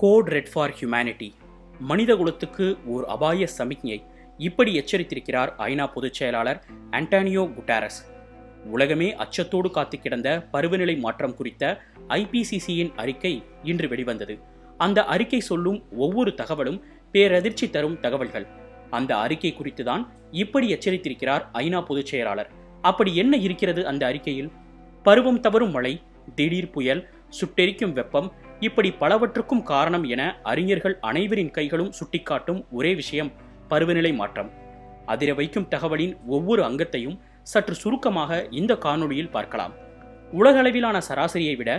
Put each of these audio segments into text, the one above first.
Code red for humanity, மனித குலத்துக்கு ஓர் அபாய சமிக்ஞை. இப்படி எச்சரித்திருக்கிறார் ஐநா பொதுச் செயலாளர் ஆண்டனியோ குட்டரஸ். உலகமே அச்சத்தோடு காத்து கிடந்த பருவநிலை மாற்றம் குறித்த ஐபிசிசியின் அறிக்கை இன்று வெளிவந்தது. அந்த அறிக்கை சொல்லும் ஒவ்வொரு தகவலும் பேரதிர்ச்சி தரும் தகவல்கள். அந்த அறிக்கை குறித்துதான் இப்படி எச்சரித்திருக்கிறார் ஐநா பொதுச் செயலாளர். அப்படி என்ன இருக்கிறது அந்த அறிக்கையில்? பருவம் தவறும் மழை, திடீர் புயல், சுட்டெரிக்கும் வெப்பம், இப்படி பலவற்றுக்கும் காரணம் என அறிஞர்கள் அனைவரின் கைகளும் சுட்டிக்காட்டும் ஒரே விஷயம் பருவநிலை மாற்றம். அதிர வைக்கும் தகவலின் ஒவ்வொரு அங்கத்தையும் சற்று சுருக்கமாக இந்த காணொளியில் பார்க்கலாம். உலகளவிலான சராசரியை விட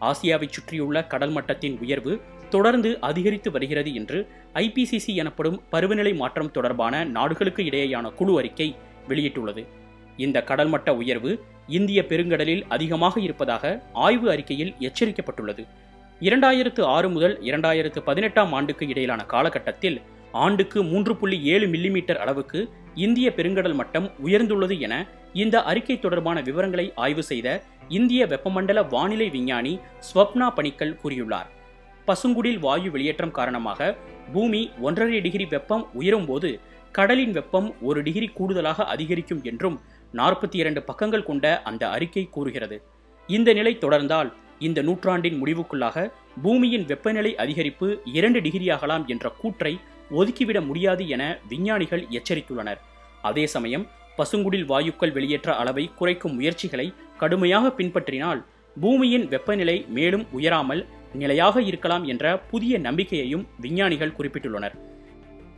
ஆசியாவை சுற்றியுள்ள கடல் மட்டத்தின் உயர்வு தொடர்ந்து அதிகரித்து வருகிறது என்று ஐபிசிசி எனப்படும் பருவநிலை மாற்றம் தொடர்பான நாடுகளுக்கு இடையேயான குழு அறிக்கை வெளியிட்டுள்ளது. இந்த கடல் மட்ட உயர்வு இந்திய பெருங்கடலில் அதிகமாக இருப்பதாக ஆய்வு அறிக்கையில் எச்சரிக்கப்பட்டுள்ளது. 2006 முதல் 2018 ஆண்டுக்கு இடையிலான காலகட்டத்தில் ஆண்டுக்கு 3.7 மில்லிமீட்டர் அளவுக்கு இந்திய பெருங்கடல் மட்டம் உயர்ந்துள்ளது என இந்த அறிக்கை தொடர்பான விவரங்களை ஆய்வு செய்த இந்திய வெப்பமண்டல வானிலை விஞ்ஞானி ஸ்வப்னா பணிக்கல் கூறியுள்ளார். பசுங்குடில் வாயு வெளியேற்றம் காரணமாக பூமி 1.5 டிகிரி வெப்பம் உயரும் போது கடலின் வெப்பம் 1 டிகிரி கூடுதலாக அதிகரிக்கும் என்றும் 42 பக்கங்கள் கொண்ட அந்த அறிக்கை கூறுகிறது. இந்த நிலை தொடர்ந்தால் இந்த நூற்றாண்டின் முடிவுக்குள்ளாக பூமியின் வெப்பநிலை அதிகரிப்பு 2 டிகிரியாகலாம் என்ற கூற்றை ஒதுக்கிவிட முடியாது என விஞ்ஞானிகள் எச்சரித்துள்ளனர். அதே சமயம் பசுங்குடில் வாயுக்கள் வெளியேற்ற அளவை குறைக்கும் முயற்சிகளை கடுமையாக பின்பற்றினால் பூமியின் வெப்பநிலை மேலும் உயராமல் நிலையாக இருக்கலாம் என்ற புதிய நம்பிக்கையையும் விஞ்ஞானிகள் குறிப்பிட்டுள்ளனர்.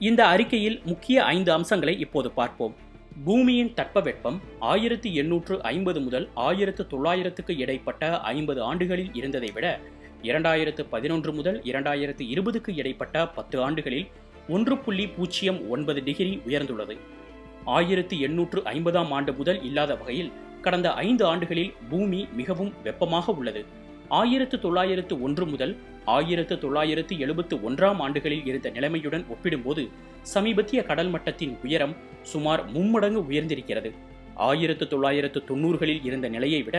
இந்த அறிக்கையில் முக்கிய 5 அம்சங்களை இப்போது பார்ப்போம். பூமியின் தட்பவெப்பம் 1850 முதல் 1900க்கு இடைப்பட்ட 50 ஆண்டுகளில் இருந்ததை விட 2011 முதல் 2020க்கு இடைப்பட்ட 10 ஆண்டுகளில் 1.09 டிகிரி உயர்ந்துள்ளது. 1850 ஆண்டு முதல் இல்லாத வகையில் கடந்த 5 ஆண்டுகளில் பூமி மிகவும் வெப்பமாக உள்ளது. 1901 முதல் 1971 ஆண்டுகளில் இருந்த நிலைமையுடன் ஒப்பிடும்போது சமீபத்திய கடல் மட்டத்தின் உயரம் சுமார் 3 மடங்கு உயர்ந்திருக்கிறது. 1990களில் இருந்த நிலையை விட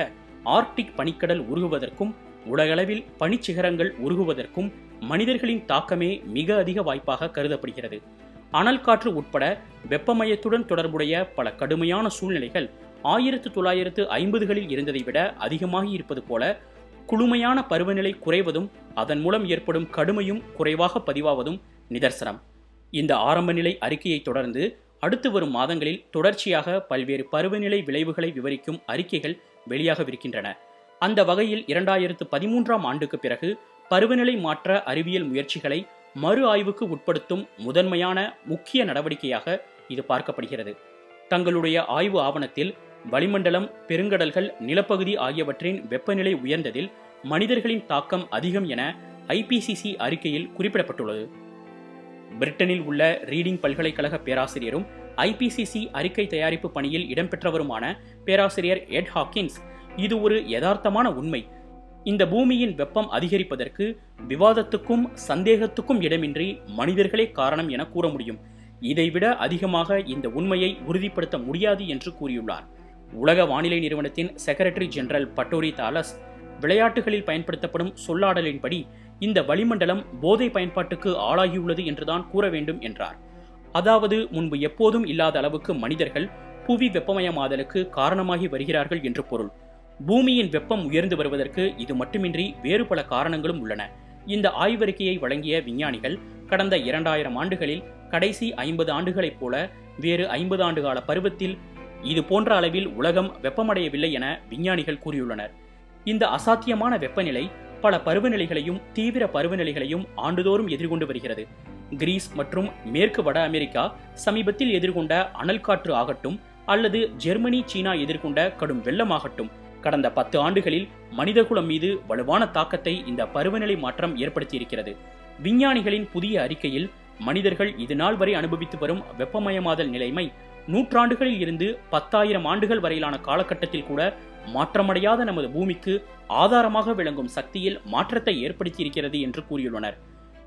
ஆர்க்டிக் பனிக்கடல் உருகுவதற்கும் உலகளவில் பனிச்சிகரங்கள் உருகுவதற்கும் மனிதர்களின் தாக்கமே மிக அதிக வாய்ப்பாக கருதப்படுகிறது. அனல் காற்று உட்பட வெப்பமயத்துடன் தொடர்புடைய பல கடுமையான சூழ்நிலைகள் 1950களில் இருந்ததை விட அதிகமாகி இருப்பது போல குளுமையான பருவநிலை குறைவதும் அதன் மூலம் ஏற்படும் கடுமையும் குறைவாக பதிவாவதும் நிதர்சனம். இந்த ஆரம்ப நிலை அறிக்கையை தொடர்ந்து அடுத்து வரும் மாதங்களில் தொடர்ச்சியாக பல்வேறு பருவநிலை விளைவுகளை விவரிக்கும் அறிக்கைகள் வெளியாகவிருக்கின்றன. அந்த வகையில் 2013 ஆண்டுக்கு பிறகு பருவநிலை மாற்ற அறிவியல் முயற்சிகளை மறு ஆய்வுக்கு உட்படுத்தும் முதன்மையான முக்கிய நடவடிக்கையாக இது பார்க்கப்படுகிறது. தங்களுடைய ஆய்வு ஆவணத்தில் வளிமண்டலம், பெருங்கடல்கள், நிலப்பகுதி ஆகியவற்றின் வெப்பநிலை உயர்ந்ததில் மனிதர்களின் தாக்கம் அதிகம் என ஐபிசிசி அறிக்கையில் குறிப்பிடப்பட்டுள்ளது. பிரிட்டனில் உள்ள ரீடிங் பல்கலைக்கழக பேராசிரியரும் ஐபிசிசி அறிக்கை தயாரிப்பு பணியில் இடம்பெற்றவருமான பேராசிரியர் எட் ஹாக்கின்ஸ், இது ஒரு யதார்த்தமான உண்மை. இந்த பூமியின் வெப்பம் அதிகரிப்பதற்கு விவாதத்துக்கும் சந்தேகத்துக்கும் இடமின்றி மனிதர்களே காரணம் என கூற முடியும். இதைவிட அதிகமாக இந்த உண்மையை உறுதிப்படுத்த முடியாது என்று கூறியுள்ளார். உலக வானிலை நிறுவனத்தின் செக்ரட்டரி ஜெனரல் பட்டோரி தாலஸ், விளையாட்டுகளில் பயன்படுத்தப்படும் சொல்லாடலின்படி இந்த வளிமண்டலம் போதை பயன்பாட்டுக்கு ஆளாகியுள்ளது என்றுதான் கூற வேண்டும் என்றார். அதாவது முன்பு எப்போதும் இல்லாத அளவுக்கு மனிதர்கள் புவி வெப்பமயமாதலுக்கு காரணமாகி வருகிறார்கள் என்று பொருள். பூமியின் வெப்பம் உயர்ந்து வருவதற்கு இது மட்டுமின்றி வேறு பல காரணங்களும் உள்ளன. இந்த ஆய்வறிக்கையை வழங்கிய விஞ்ஞானிகள் கடந்த 2000 ஆண்டுகளில் கடைசி 50 ஆண்டுகளைப் போல வேறு 50 ஆண்டு கால பருவத்தில் இது போன்ற அளவில் உலகம் வெப்பமடையவில்லை என விஞ்ஞானிகள் கூறியுள்ளனர். இந்த அசாத்தியமான வெப்பநிலை பல பருவநிலைகளையும் தீவிர பருவநிலைகளையும் ஆண்டுதோறும் எதிர்கொண்டு வருகிறது. கிரீஸ் மற்றும் மேற்கு வட அமெரிக்கா சமீபத்தில் எதிர்கொண்ட அனல் காற்று ஆகட்டும் அல்லது ஜெர்மனி, சீனா எதிர்கொண்ட கடும் வெள்ளமாகட்டும், கடந்த 10 ஆண்டுகளில் மனிதகுலம் மீது வலுவான தாக்கத்தை இந்த பருவநிலை மாற்றம் ஏற்படுத்தியிருக்கிறது. விஞ்ஞானிகளின் புதிய அறிக்கையில் மனிதர்கள் இது நாள் வரை அனுபவித்து வரும் வெப்பமயமாதல் நிலைமை நூற்றாண்டுகளில் இருந்து 10,000 ஆண்டுகள் வரையிலான காலகட்டத்தில் கூட மாற்றமடையாத நமது பூமிக்கு ஆதாரமாக விளங்கும் சக்தியில் மாற்றத்தை ஏற்படுத்தியிருக்கிறது என்று கூறியுள்ளனர்.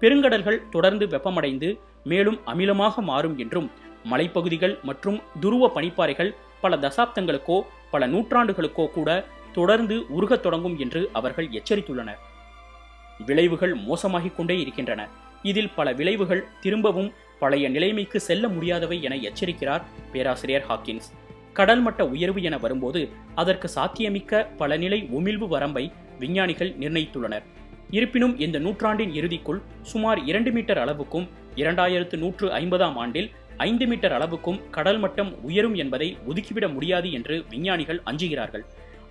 பெருங்கடல்கள் தொடர்ந்து வெப்பமடைந்து மேலும் அமிலமாக மாறும் என்றும் மலைப்பகுதிகள் மற்றும் துருவ பனிப்பாறைகள் பல தசாப்தங்களுக்கோ பல நூற்றாண்டுகளுக்கோ கூட தொடர்ந்து உருகத் தொடங்கும் என்று அவர்கள் எச்சரித்துள்ளனர். விளைவுகள் மோசமாகிக் கொண்டே இருக்கின்றன. இதில் பல விளைவுகள் திரும்பவும் பழைய நிலைமைக்கு செல்ல முடியாதவை என எச்சரிக்கிறார் பேராசிரியர் ஹாக்கின்ஸ். கடல் மட்ட உயர்வு என வரும்போது அதற்கு சாத்தியமிக்க பல நிலை உமிழ்வு வரம்பை விஞ்ஞானிகள் நிர்ணயித்துள்ளனர். இருப்பினும் இந்த நூற்றாண்டின் இறுதிக்குள் சுமார் 2 மீட்டர் அளவுக்கும் 2150ஆம் ஆண்டில் 5 மீட்டர் அளவுக்கும் கடல் மட்டம் உயரும் என்பதை ஒதுக்கிவிட முடியாது என்று விஞ்ஞானிகள் அஞ்சுகிறார்கள்.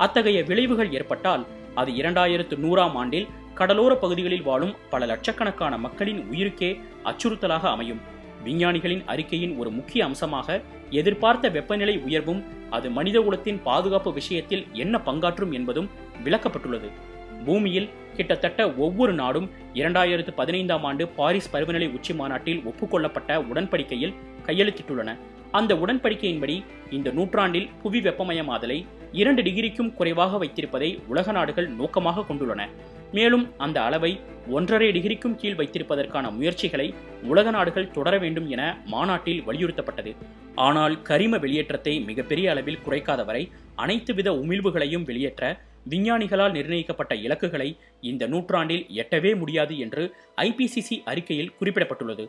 அத்தகைய விளைவுகள் ஏற்பட்டால் அது 2100ஆம் ஆண்டில் கடலோர பகுதிகளில் வாழும் பல லட்சக்கணக்கான மக்களின் உயிருக்கே அச்சுறுத்தலாக அமையும். விஞ்ஞானிகளின் அறிக்கையின் ஒரு முக்கிய அம்சமாக எதிர்பார்த்த வெப்பநிலை உயர்வும் அது மனிதகுலத்தின் பாதுகாப்பு விஷயத்தில் என்ன பங்காற்றும் என்பதும் விளக்கப்பட்டுள்ளது. பூமியில் கிட்டத்தட்ட ஒவ்வொரு நாடும் 2015ஆம் ஆண்டு பாரிஸ் பருவநிலை உச்சி மாநாட்டில் ஒப்புக்கொள்ளப்பட்ட உடன்படிக்கையில் கையெழுத்திட்டுள்ளன. அந்த உடன்படிக்கையின்படி இந்த நூற்றாண்டில் புவி வெப்பமயமாதலை 2 டிகிரிக்கும் குறைவாக வைத்திருப்பதை உலக நாடுகள் நோக்கமாக கொண்டுள்ளன. மேலும் அந்த அளவை 1.5 டிகிரிக்கும் கீழ் வைத்திருப்பதற்கான முயற்சிகளை உலக நாடுகள் தொடர வேண்டும் என மாநாட்டில் வலியுறுத்தப்பட்டது. ஆனால் கரிம வெளியேற்றத்தை மிகப்பெரிய அளவில் குறைக்காத வரை அனைத்து வித உமிழ்வுகளையும் வெளியேற்ற விஞ்ஞானிகளால் நிர்ணயிக்கப்பட்ட இலக்குகளை இந்த நூற்றாண்டில் எட்டவே முடியாது என்று IPCC அறிக்கையில் குறிப்பிடப்பட்டுள்ளது.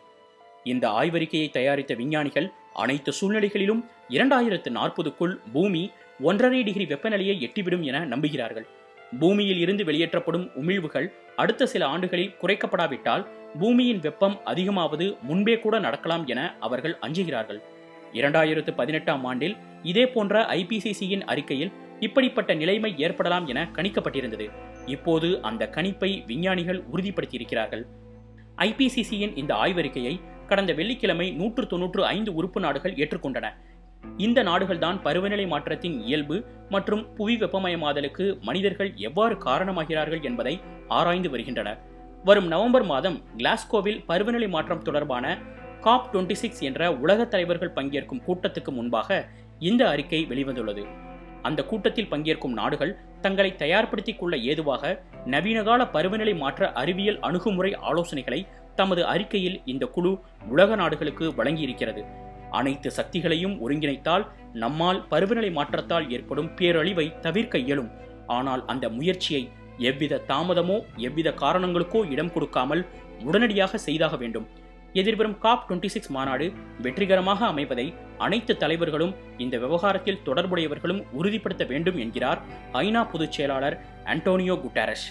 இந்த ஆய்வறிக்கையை தயாரித்த விஞ்ஞானிகள் அனைத்து சூழ்நிலைகளிலும் 2040க்குள் பூமி 1.5 டிகிரி வெப்பநிலையை எட்டிவிடும் என நம்புகிறார்கள். பூமியில் இருந்து வெளியேற்றப்படும் உமிழ்வுகள் அடுத்த சில ஆண்டுகளில் குறைக்கப்படாவிட்டால் பூமியின் வெப்பம் அதிகமாவது முன்பே கூட நடக்கலாம் என அவர்கள் அஞ்சுகிறார்கள். 2018ஆம் ஆண்டில் இதே போன்ற IPCCயின் அறிக்கையில் இப்படிப்பட்ட நிலைமை ஏற்படலாம் என கணிக்கப்பட்டிருந்தது. இப்போது அந்த கணிப்பை விஞ்ஞானிகள் உறுதிப்படுத்தியிருக்கிறார்கள். IPCCயின் இந்த ஆய்வறிக்கையை கடந்த வெள்ளிக்கிழமை 195 உறுப்பு நாடுகள் ஏற்றுக்கொண்டன. இந்த நாடுகள்தான் பருவநிலை மாற்றத்தின் இயல்பு மற்றும் புவி வெப்பமயமாதலுக்கு மனிதர்கள் எவ்வாறு காரணமாகிறார்கள் என்பதை ஆராய்ந்து வருகின்றனர். வரும் நவம்பர் மாதம் கிளாஸ்கோவில் பருவநிலை மாற்றம் தொடர்பான COP26 என்ற உலக தலைவர்கள் பங்கேற்கும் கூட்டத்துக்கு முன்பாக இந்த அறிக்கை வெளிவந்துள்ளது. அந்த கூட்டத்தில் பங்கேற்கும் நாடுகள் தங்களை தயார்படுத்திக் கொள்ள ஏதுவாக நவீனகால பருவநிலை மாற்ற அறிவியல் அணுகுமுறை ஆலோசனைகளை தமது அறிக்கையில் இந்த குழு உலக நாடுகளுக்கு வழங்கியிருக்கிறது. அனைத்து சக்திகளையும் ஒருங்கிணைத்தால் நம்மால் பருவநிலை மாற்றத்தால் ஏற்படும் பேரழிவை தவிர்க்க இயலும். ஆனால் அந்த முயற்சியை எவ்வித தாமதமோ எவ்வித காரணங்களுக்கோ இடம் கொடுக்காமல் உடனடியாக செய்தாக வேண்டும். எதிர்வரும் COP26 மாநாடு வெற்றிகரமாக அமைவதை அனைத்து தலைவர்களும் இந்த விவகாரத்தில் தொடர்புடையவர்களும் உறுதிப்படுத்த வேண்டும் என்கிறார் ஐநா பொதுச் செயலாளர் அன்டோனியோ குட்டரஸ்.